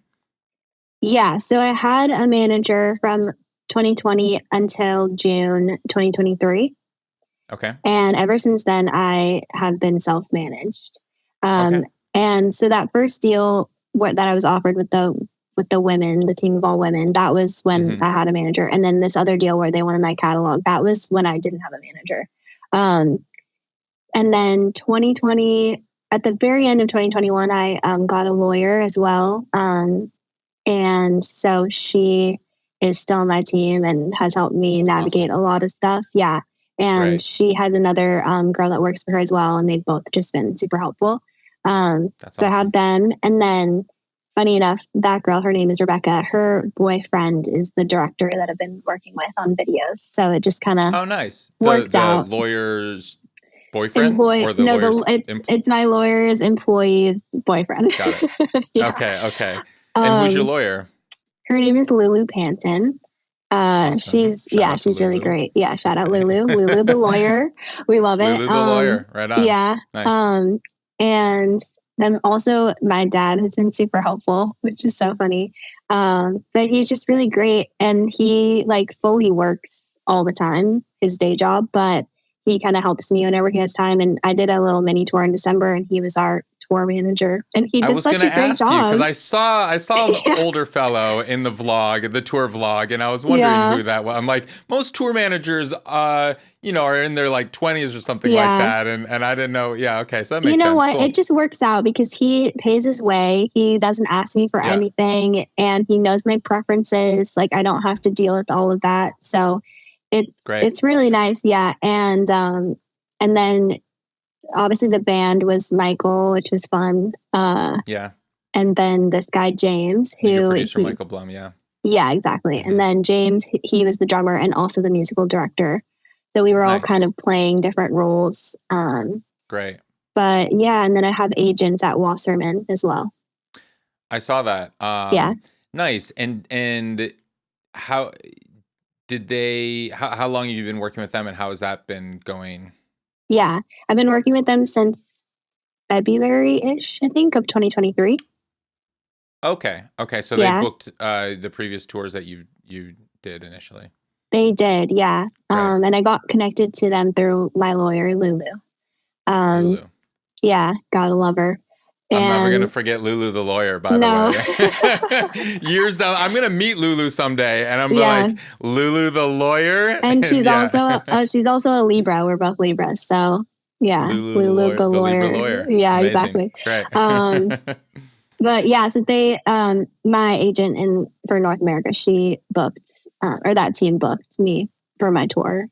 Yeah. So I had a manager from 2020 until June 2023. Okay. And ever since then, I have been self managed. Okay. And so that first deal that I was offered with the women, the team of all women, that was when Hmm. I had a manager. And then this other deal where they wanted my catalog, that was when I didn't have a manager. Um, and then 2020, at the very end of 2021, I got a lawyer as well. And so she is still on my team and has helped me navigate Awesome. a lot of stuff. Yeah. And Great. she has another girl that works for her as well. And they've both just been super helpful. That's So I had awesome. them. And then, funny enough, that girl, her name is Rebecca. Her boyfriend is the director that I've been working with on videos. So it just kind of Oh, nice. The worked the out. lawyer's boyfriend, or the No, lawyer's it's my lawyer's employee's boyfriend. got it. Yeah. Okay, okay. And who's your Um, lawyer? Her name is Lulu Panton. Awesome. She's Shout out to she's really Lulu. great. Yeah, shout out Lulu. Lulu the lawyer. We love it. Lulu the lawyer. Right on. Yeah. Nice. And then also my dad has been super helpful, which is so funny. But he's just really great, and he like fully works all the time, his day job, but he kind of helps me whenever he has time. And I did a little mini tour in December, and he was our tour manager, and he I did was such gonna a great ask you because job. I saw an Yeah. older fellow in the vlog, the tour vlog, and I was wondering Yeah. who that was. I'm like, most tour managers, are in their like 20s or something like Yeah. that, and I didn't know. Yeah, okay, so that You makes know sense. what? Cool. It just works out because he pays his way. He doesn't ask me for Yeah, anything, and he knows my preferences. Like I don't have to deal with all of that. So great. it's really nice. Yeah. And then obviously the band was Michael, which was fun. Yeah, and then this guy, James, Your producer, Michael Blum, yeah. Yeah, exactly. And then James, he was the drummer and also the musical director. So we were all kind of playing different roles. Great. But yeah, and then I have agents at Wasserman as well. I saw that. Yeah. Nice. And how did they, how long have you been working with them and how has that been going? Yeah, I've been working with them since February-ish, I think, of 2023. Okay. So they booked the previous tours that you did initially. They did, yeah. And I got connected to them through my lawyer, Lulu. Lulu. Yeah, gotta love her. I'm never going to forget Lulu the lawyer, by the way. Years down, I'm going to meet Lulu someday, and I'm like, Lulu the lawyer? And she's also a Libra. We're both Libras, so yeah. Lulu the lawyer. Libra lawyer. Yeah, amazing. Exactly. Great. But yeah, so they, my agent for North America, she booked, or that team booked me for my tour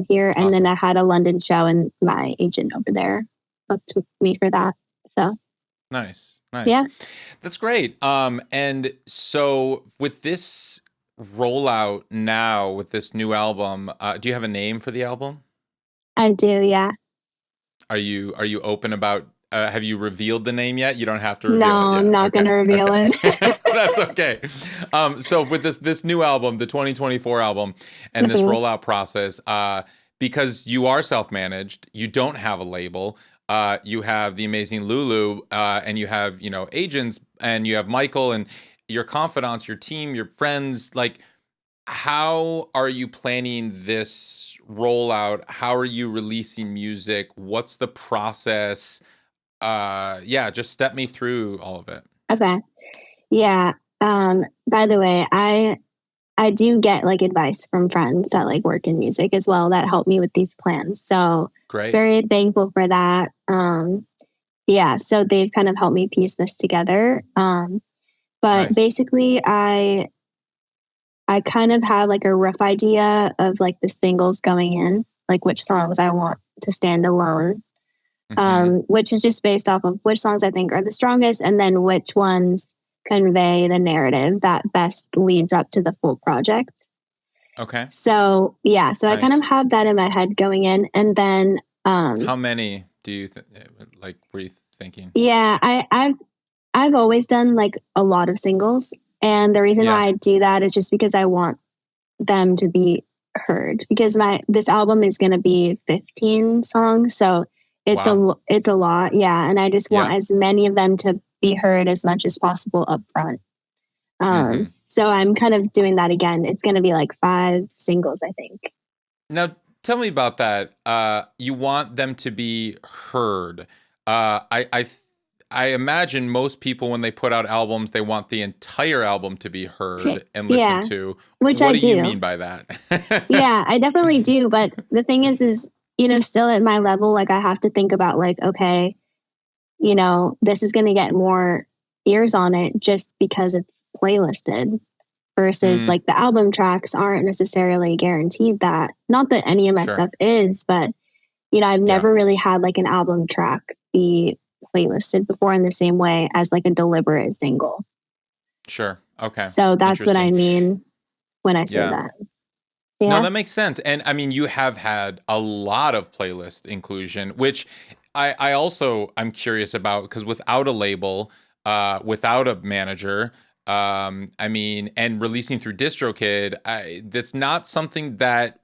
here. And then I had a London show and my agent over there booked me for that. So. Nice. Yeah. That's great. And so with this rollout now, with this new album, do you have a name for the album? I do, yeah. Are you open about, have you revealed the name yet? You don't have to reveal it. No, I'm not going to reveal it. That's okay. So with this new album, the 2024 album, and this rollout process, because you are self-managed, you don't have a label, you have the amazing Lulu, and you have, agents, and you have Michael, and your confidants, your team, your friends. Like, how are you planning this rollout? How are you releasing music? What's the process? Just step me through all of it. Okay. Yeah. By the way, I do get like advice from friends that like work in music as well that help me with these plans. So great. Very thankful for that. So they've kind of helped me piece this together. But basically I kind of have like a rough idea of like the singles going in, like which songs I want to stand alone. Which is just based off of which songs I think are the strongest and then which ones convey the narrative that best leads up to the full project. Okay. So I kind of have that in my head going in. And then how many do you were you thinking? Yeah, I've always done like a lot of singles. And the reason why I do that is just because I want them to be heard, because this album is going to be 15 songs. So it's a lot. Yeah. And I just want as many of them to be heard as much as possible up front. So I'm kind of doing that again. It's going to be like 5 singles, I think. Now, tell me about that. You want them to be heard. I imagine most people, when they put out albums, they want the entire album to be heard and listened to. Which what I do you mean by that? Yeah, I definitely do. But the thing is, still at my level, like I have to think about like, okay, this is going to get more ears on it just because it's playlisted versus like the album tracks aren't necessarily guaranteed that. Not that any of my stuff is, but, I've never really had like an album track be playlisted before in the same way as like a deliberate single. Sure. Okay. So that's what I mean when I say that. Yeah. No, that makes sense. And I mean, you have had a lot of playlist inclusion, which I'm curious about, because without a label, without a manager, and releasing through DistroKid, that's not something that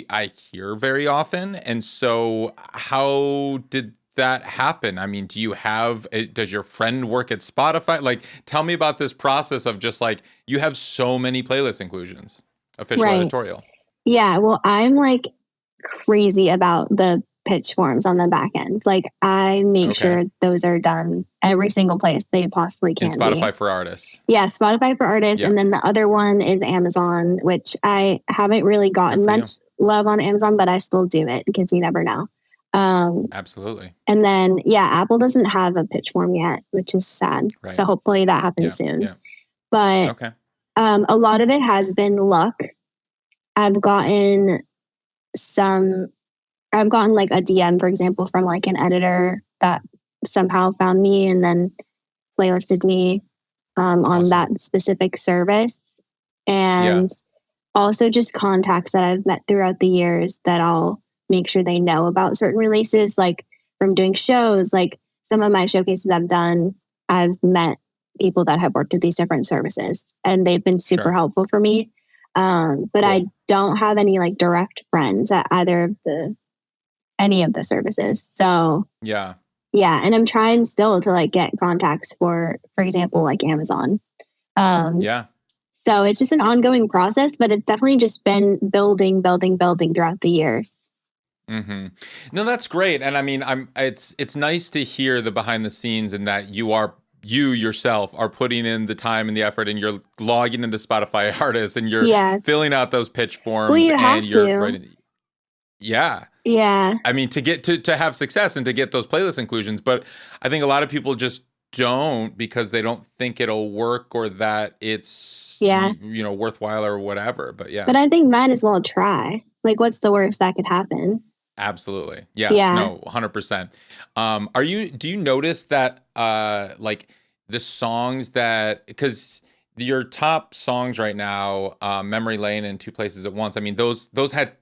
I hear very often. And so how did that happen? I mean, does your friend work at Spotify? Like, tell me about this process of just like, you have so many playlist inclusions, official editorial. Yeah. Well, I'm like crazy about the pitch forms on the back end. Like I make sure those are done every single place they possibly can. In Spotify for Artists. Yeah, Spotify for Artists. Yeah. And then the other one is Amazon, which I haven't really gotten much love on Amazon, but I still do it because you never know. Absolutely. And then, Apple doesn't have a pitch form yet, which is sad. Right. So hopefully that happens soon. Yeah. But a lot of it has been luck. I've gotten like a DM, for example, from like an editor that somehow found me and then playlisted me. on Awesome. that specific service. And also just contacts that I've met throughout the years that I'll make sure they know about certain releases, like from doing shows, like some of my showcases I've done, I've met people that have worked at these different services and they've been super helpful for me. But I don't have any like direct friends at either of any of the services. So yeah. And I'm trying still to like get contacts for example, like Amazon. So it's just an ongoing process, but it's definitely just been building throughout the years. Mm-hmm. No, that's great. And I mean, it's nice to hear the behind the scenes and that you yourself are putting in the time and the effort and you're logging into Spotify Artists and you're filling out those pitch forms and you're writing. Yeah. Yeah. I mean, to get to have success and to get those playlist inclusions, but I think a lot of people just don't because they don't think it'll work or that it's worthwhile or whatever. But I think might as well try. Like, what's the worst that could happen? Absolutely. Yes. Yeah. No, 100%. Do you notice that like the songs that, because your top songs right now, Memory Lane and Two Places at Once, I mean, those had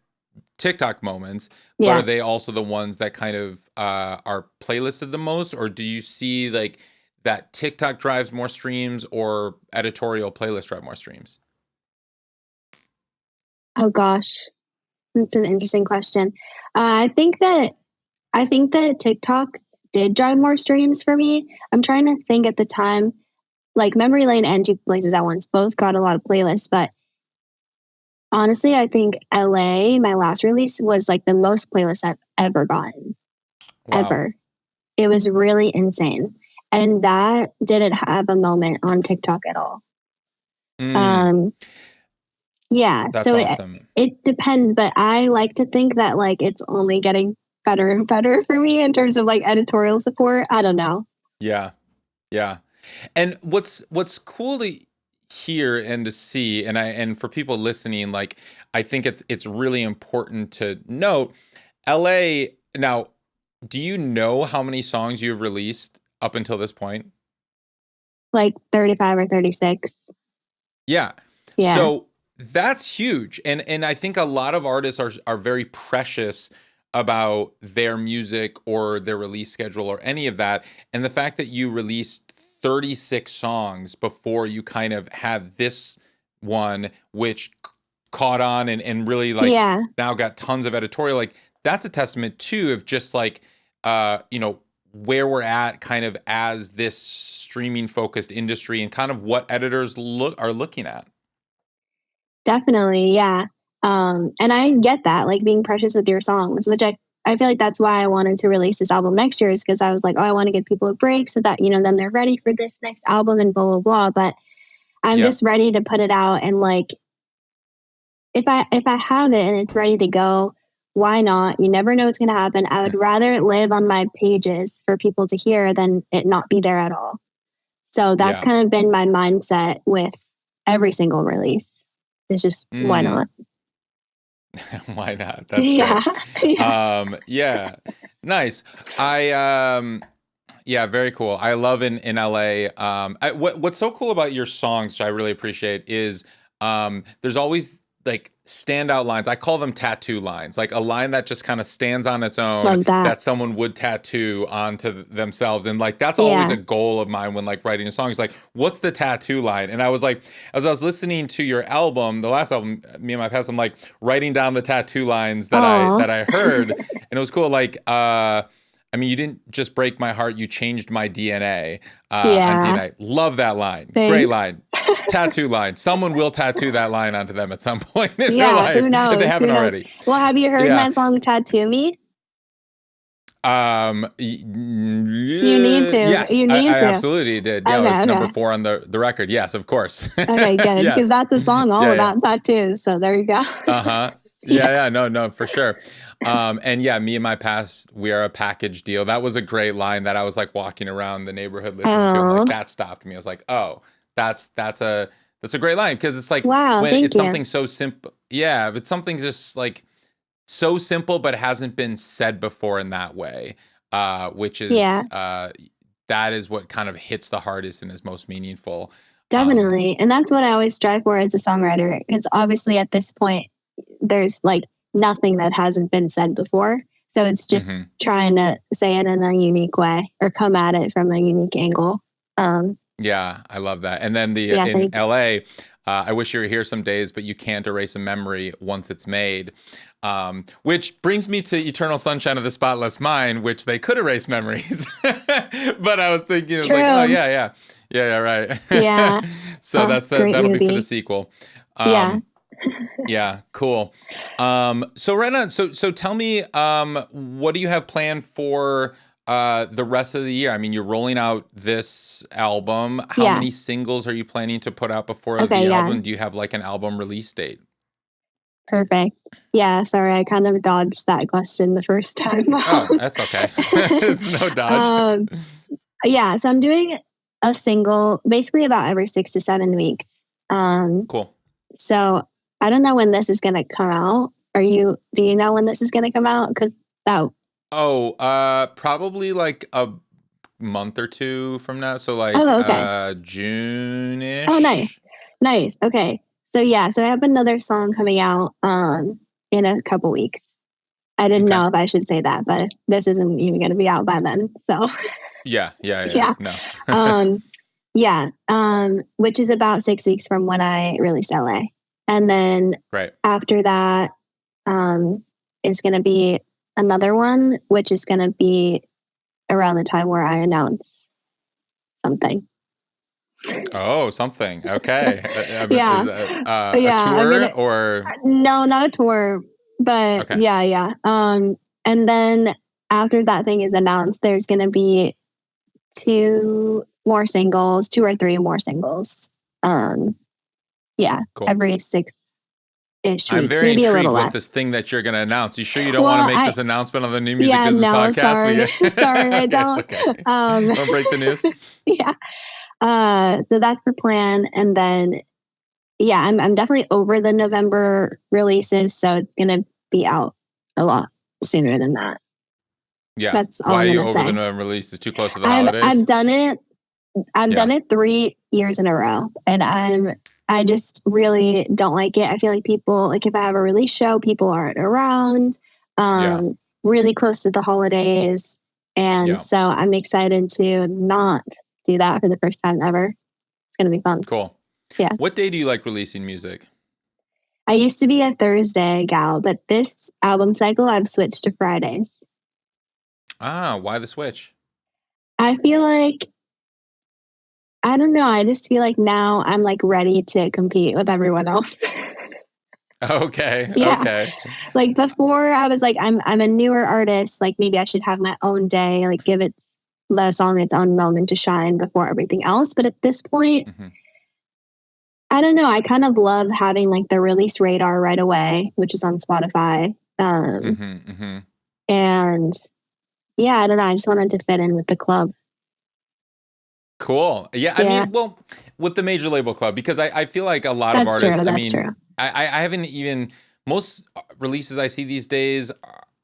TikTok moments, but are they also the ones that kind of are playlisted the most? Or do you see like that TikTok drives more streams or editorial playlist drive more streams? Oh gosh, that's an interesting question. I think that TikTok did drive more streams for me. I'm trying to think at the time, like Memory Lane and Two Places at Once both got a lot of playlists, but honestly, I think LA, my last release, was like the most playlists I've ever gotten. Wow. Ever. It was really insane. And that didn't have a moment on TikTok at all. That's so awesome. It depends, but I like to think that like it's only getting better and better for me in terms of like editorial support. I don't know. Yeah. Yeah. And what's cool to hear and to see, and for people listening, like I think it's really important to note, LA, now, do you know how many songs you've released up until this point? Like 35 or 36. Yeah. So that's huge. And I think a lot of artists are very precious about their music or their release schedule or any of that. And the fact that you released 36 songs before you kind of had this one, which caught on and really like now got tons of editorial, like that's a testament too of just like, where we're at kind of as this streaming focused industry and kind of what editors are looking at. Definitely. Yeah. And I get that, like being precious with your songs, which I feel like that's why I wanted to release this album next year, is because I was like, oh, I want to give people a break so that, then they're ready for this next album and blah, blah, blah. But I'm just ready to put it out. And like, if I have it and it's ready to go, why not? You never know what's going to happen. I would rather it live on my pages for people to hear than it not be there at all. So that's kind of been my mindset with every single release. It's just, why not? Why not? That's great. Nice. Very cool. I love in LA. What's so cool about your songs, which I really appreciate, is there's always like standout lines. I call them tattoo lines, like a line that just kind of stands on its own that someone would tattoo onto themselves. And like, that's always a goal of mine when like writing a song is like, what's the tattoo line? And I was like, as I was listening to your album, the last album, Me and My Past, I'm like writing down the tattoo lines that I heard. And it was cool. Like, I mean, you didn't just break my heart, you changed my DNA on DNA. Love that line. Thanks. Great line. Tattoo line. Someone will tattoo that line onto them at some point in their life, who knows? If they haven't already. Well, have you heard my song Tattoo Me? You need to. Yes, you need to. I absolutely did. Yeah, it was number 4 on the record. Yes, of course. Okay, good. Because that's the song all about tattoos. So there you go. No, for sure. And Me and My Past, we are a package deal. That was a great line that I was like walking around the neighborhood listening to. Like, that stopped me. I was like, oh, that's a great line, because it's like, wow, when it's something so simple. Yeah, if it's something just like so simple but hasn't been said before in that way, which is that is what kind of hits the hardest and is most meaningful. Definitely. And that's what I always strive for as a songwriter. It's obviously at this point, there's like nothing that hasn't been said before. So it's just trying to say it in a unique way or come at it from a unique angle. Yeah, I love that. And then in LA, I wish you were here some days, but you can't erase a memory once it's made. Which brings me to Eternal Sunshine of the Spotless Mind, which they could erase memories. But I was thinking, it was like, oh, yeah, right. Yeah. So that'll be for the sequel. Yeah. Yeah, cool. So right on. So tell me, what do you have planned for the rest of the year? I mean, you're rolling out this album. How many singles are you planning to put out before the album? Do you have like an album release date? Perfect. Yeah, sorry, I kind of dodged that question the first time. Oh, that's okay. It's no dodge. Yeah, so I'm doing a single basically about every 6 to 7 weeks. Cool. So I don't know when this is going to come out. Do you know when this is going to come out? Probably like a month or two from now. So like June-ish. Oh, nice. Okay. So I have another song coming out in a couple weeks. I didn't know if I should say that, but this isn't even going to be out by then. So yeah. No. Which is about 6 weeks from when I released LA. And then after that is going to be another one, which is going to be around the time where I announce something. Oh, something. Okay. A tour or? No, not a tour, but yeah. And then after that thing is announced, there's going to be 2 or 3 more singles. Cool. Every 6-ish weeks. I'm very intrigued with this thing that you're going to announce. You sure you don't want to make this announcement on the New Music Business podcast? Sorry, I don't. It's okay. Don't break the news. Yeah. So that's the plan. And then, I'm definitely over the November releases. So it's going to be out a lot sooner than that. Yeah. That's all Why I'm are you gonna over say. the November release? It's too close to the holidays? I've done it. I've done it 3 years in a row. And I just really don't like it. I feel like people, like if I have a release show, people aren't around, really close to the holidays. And so I'm excited to not do that for the first time ever. It's going to be fun. Cool. Yeah. What day do you like releasing music? I used to be a Thursday gal, but this album cycle, I've switched to Fridays. Why the switch? I feel like, I don't know. I just feel like now I'm like ready to compete with everyone else. Okay. Yeah. Okay. Like before I was like, I'm a newer artist. Like maybe I should have my own day, like give the song its own moment to shine before everything else. But at this point, I don't know. I kind of love having like the release radar right away, which is on Spotify. And I don't know. I just wanted to fit in with the club. Cool. Yeah. I mean, well, with the major label club, because I feel like a lot of artists, I haven't even, most releases I see these days,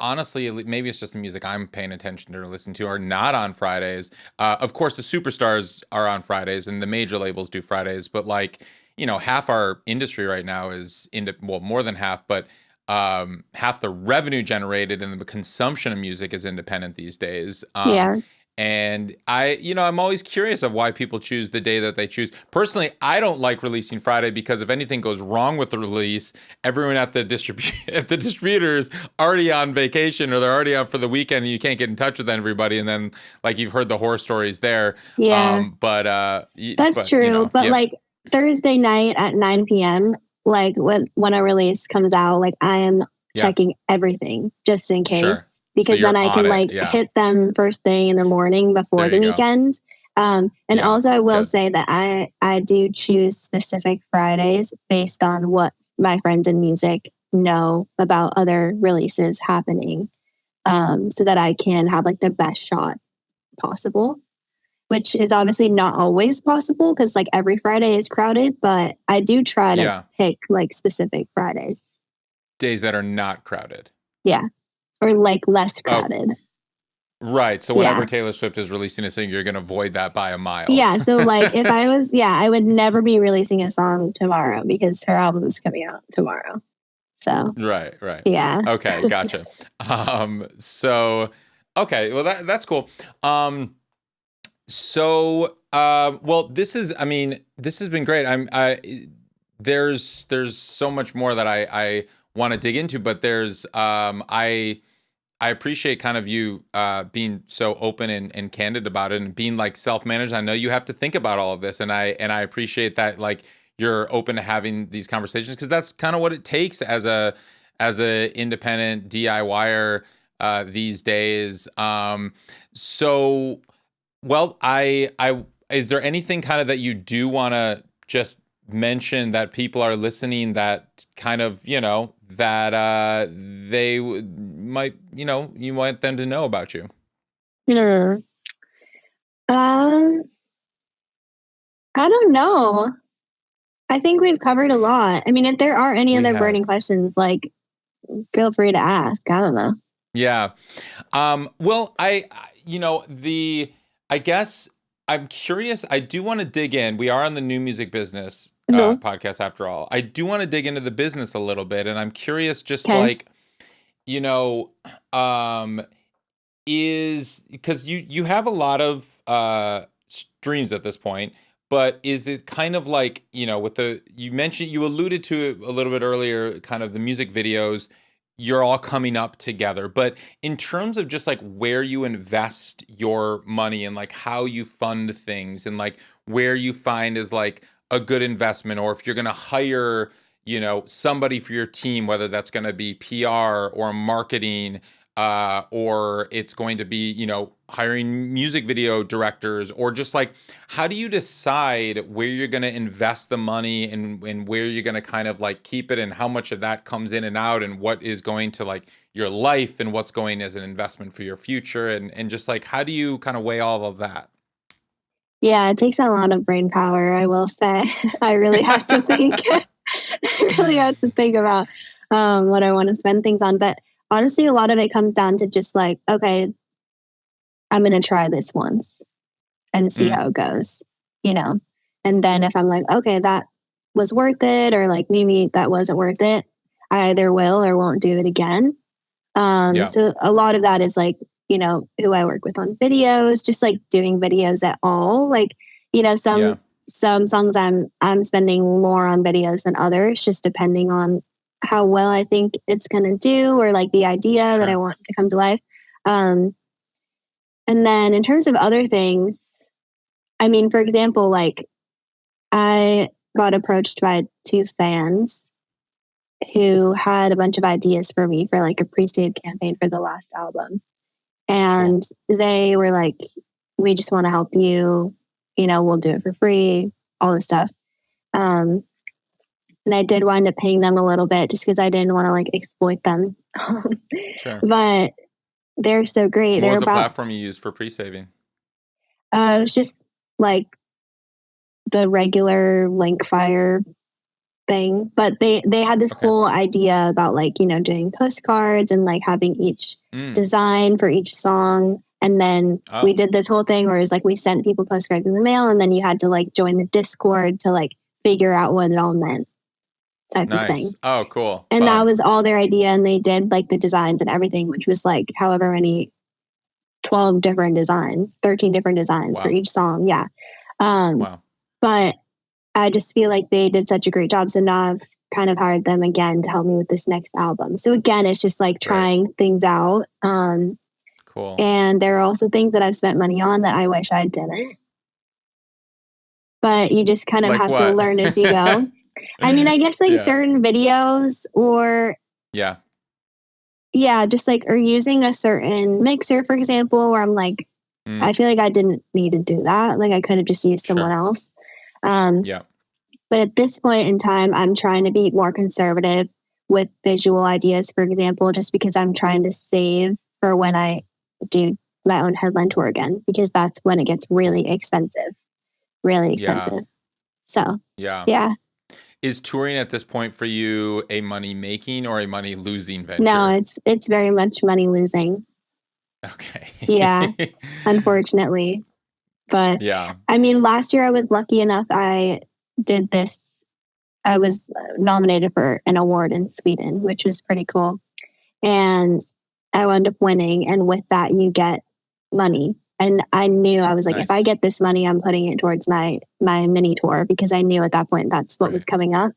honestly, maybe it's just the music I'm paying attention to or listening to are not on Fridays. Of course, the superstars are on Fridays and the major labels do Fridays, but like, half our industry right now is more than half, but half the revenue generated and the consumption of music is independent these days. And I'm always curious of why people choose the day that they choose. Personally, I don't like releasing Friday because if anything goes wrong with the release, everyone at the distributor's already on vacation or they're already out for the weekend and you can't get in touch with everybody. And then like you've heard the horror stories there. Yeah. That's true. But like Thursday night at 9 p.m., like when a release comes out, like I am checking everything just in case. Sure. Because then I can hit them first thing in the morning before the weekend. Also I will say that I do choose specific Fridays based on what my friends in music know about other releases happening. So that I can have like the best shot possible, which is obviously not always possible because like every Friday is crowded, but I do try to pick like specific Fridays. Days that are not crowded. Yeah. Or like less crowded. Right. So whenever Taylor Swift is releasing a single, you're going to avoid that by a mile. Yeah. So like if I was, I would never be releasing a song tomorrow because her album is coming out tomorrow. So. Right. Yeah. Okay. Gotcha. So, okay. Well, that's cool. Well, this has been great. There's so much more that I want to dig into, but I appreciate kind of you being so open and candid about it and being like self-managed. I know you have to think about all of this, and I appreciate that like you're open to having these conversations, because that's kind of what it takes as a independent DIYer these days. So, well, I is there anything kind of that you do want to just mention that people are listening that kind of, that they might, you want them to know about you? I don't know. I think we've covered a lot. I mean, if there are any other burning questions, like, feel free to ask. I don't know. Yeah. Well, I guess I'm curious. I do want to dig in. We are on the New Music Business podcast after all. I do want to dig into the business a little bit, and I'm curious, just like, is because you have a lot of streams at this point, but is it kind of like, with you alluded to it a little bit earlier, kind of the music videos, you're all coming up together, but in terms of just like where you invest your money and like how you fund things and like where you find is like a good investment, or if you're going to hire, somebody for your team, whether that's going to be PR or marketing, or it's going to be, hiring music video directors, or just like, how do you decide where you're going to invest the money and where you're going to kind of like keep it, and how much of that comes in and out, and what is going to like your life and what's going as an investment for your future, and just like, how do you kind of weigh all of that? Yeah, it takes a lot of brain power, I will say. I really have to think. I really have to think about what I want to spend things on. But honestly, a lot of it comes down to just like, okay, I'm going to try this once and see how it goes, And then if I'm like, okay, that was worth it, or like maybe that wasn't worth it, I either will or won't do it again. So a lot of that is like, who I work with on videos, just like doing videos at all. Like, some songs I'm spending more on videos than others, just depending on how well I think it's going to do, or like the idea that I want to come to life. And then in terms of other things, I mean, for example, like I got approached by 2 fans who had a bunch of ideas for me for like a pre-save campaign for the last album. And they were like, we just want to help you, we'll do it for free, all this stuff. And I did wind up paying them a little bit just because I didn't want to like exploit them. But they're so great. What was the platform you used for pre-saving? It was just like the regular Linkfire thing, but they had this whole idea about like, doing postcards and like having each design for each song. And then we did this whole thing where it was like we sent people postcards in the mail, and then you had to like join the Discord to like figure out what it all meant, type of thing. Oh, cool. And that was all their idea, and they did like the designs and everything, which was like however many 12 different designs, 13 different designs for each song. Yeah. But I just feel like they did such a great job. So now I've kind of hired them again to help me with this next album. So again, it's just like trying things out. Cool. And there are also things that I've spent money on that I wish I didn't. But you just kind of have to learn as you go. I mean, I guess like certain videos, or just like, or using a certain mixer, for example, where I'm like, I feel like I didn't need to do that. Like I could have just used someone else. But at this point in time, I'm trying to be more conservative with visual ideas, for example, just because I'm trying to save for when I do my own headline tour again, because that's when it gets really expensive. So, Is touring at this point for you a money making or a money losing venture? No, it's very much money losing. Okay. Yeah, unfortunately. But yeah. I mean, last year I was lucky enough. I did this. I was nominated for an award in Sweden, which was pretty cool. And I wound up winning. And with that, you get money. And I knew, I was like, if I Nice. get this money, I'm putting it towards my mini tour, because I knew at that point that's what was coming up.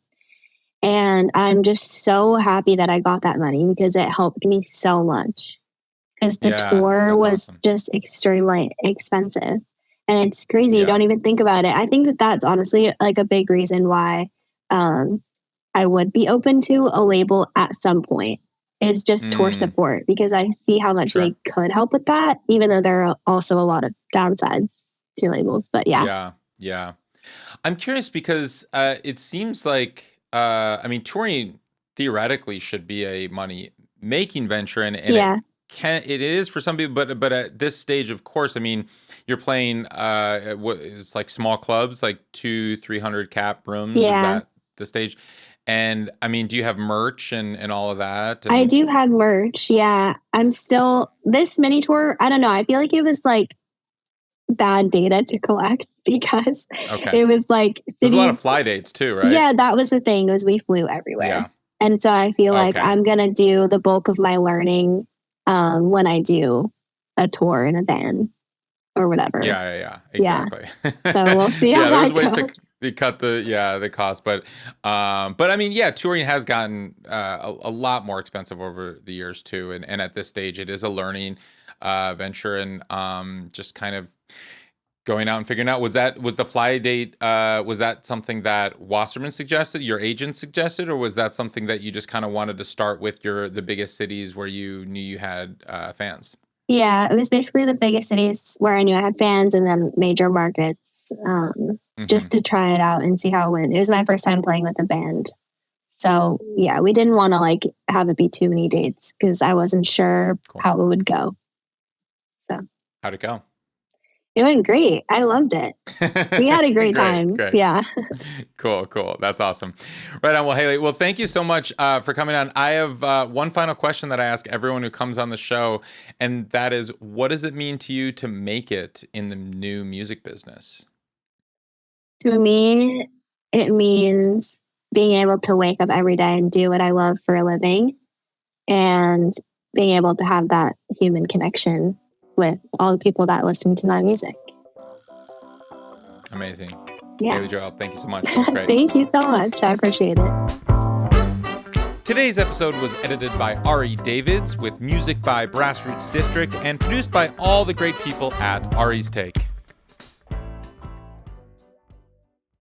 And I'm just so happy that I got that money, because it helped me so much. Because the tour that's was awesome. just extremely expensive. And it's crazy. You Yeah. don't even think about it. I think that that's honestly like a big reason why I would be open to a label at some point, is just tour support, because I see how much they could help with that, even though there are also a lot of downsides to labels. But yeah. Yeah. I'm curious because it seems like, I mean, touring theoretically should be a money making venture, and it is for some people, but at this stage, of course, I mean, you're playing what is like small clubs, like 200-300 cap rooms. Is that the stage? And I mean, do you have merch and all of that? I do have merch. Yeah. I'm still, this mini tour, I don't know. I feel like it was like bad data to collect, because it was like there's a lot of fly dates too, right? Yeah, that was the thing, was we flew everywhere. Yeah. And so I feel like I'm going to do the bulk of my learning when I do a tour in a van or whatever. Yeah, exactly. So we'll see how that goes. There's ways to cut the cost, but I mean, touring has gotten a lot more expensive over the years too, and at this stage, it is a learning venture, and just kind of going out and figuring out. Was the fly date? Was that something that Wasserman suggested, your agent suggested, or was that something that you just kind of wanted to start with the biggest cities where you knew you had fans? Yeah, it was basically the biggest cities where I knew I had fans, and then major markets, just to try it out and see how it went. It was my first time playing with a band. So yeah, we didn't want to like have it be too many dates, because I wasn't sure how it would go. So how'd it go? It went great. I loved it. We had a great time. Great. Yeah. Cool. That's awesome. Right on. Well, Haley, thank you so much for coming on. I have one final question that I ask everyone who comes on the show, and that is, what does it mean to you to make it in the new music business? To me, it means being able to wake up every day and do what I love for a living, and being able to have that human connection with all the people that listen to my music. Amazing. Yeah. Haley Joelle, thank you so much. That was great. Thank you so much. I appreciate it. Today's episode was edited by Ari Davids, with music by Grassroots District, and produced by all the great people at Ari's Take.